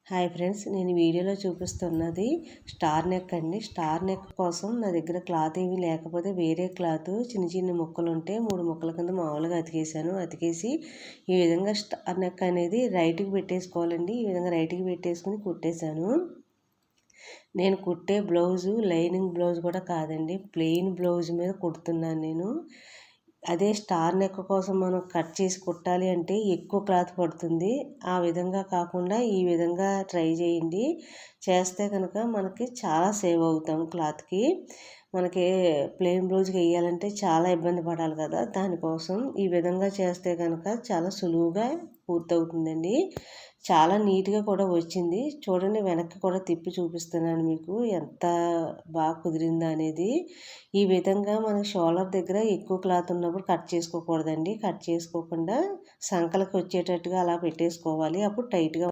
Hi friends, నేను వీడియోలో చూపిస్తున్నది స్టార్ నెక్ అండి. స్టార్ నెక్ కోసం నా దగ్గర క్లాత్ ఏమీ లేకపోతే వేరే క్లాత్ చిన్న చిన్న ముక్కలు ఉంటే 3 ముక్కల కింద మామూలుగా అతికేసాను. అతికేసి ఈ విధంగా స్టార్ నెక్ అనేది రైట్కి పెట్టేసుకోవాలండి. ఈ విధంగా రైట్కి పెట్టేసుకుని కుట్టేశాను. నేను కుట్టే బ్లౌజు లైనింగ్ బ్లౌజ్ కూడా కాదండి, ప్లెయిన్ బ్లౌజ్ మీద కుడుతున్నాను నేను. అదే స్టార్ నెక్ కోసం మనం కట్ చేసి కుట్టాలి అంటే ఎక్కువ క్లాత్ పడుతుంది. ఆ విధంగా కాకుండా ఈ విధంగా ట్రై చేయండి. చేస్తే కనుక మనకి చాలా సేవ్ అవుతాం క్లాత్కి. మనకి ప్లెయిన్ బ్లౌజ్కి వేయాలంటే చాలా ఇబ్బంది పడాలి కదా, దానికోసం ఈ విధంగా చేస్తే కనుక చాలా సులువుగా పూర్తవుతుందండి. చాలా నీట్గా కూడా వచ్చింది. చూడండి, వెనక్కి కూడా తిప్పి చూపిస్తున్నాను మీకు ఎంత బాగా కుదిరిందా అనేది. ఈ విధంగా మనకి షోల్డర్ దగ్గర ఎక్కువ క్లాత్ ఉన్నప్పుడు కట్ చేసుకోకూడదండి. కట్ చేసుకోకుండా సంకలకి వచ్చేటట్టుగా అలా పెట్టేసుకోవాలి. అప్పుడు టైట్గా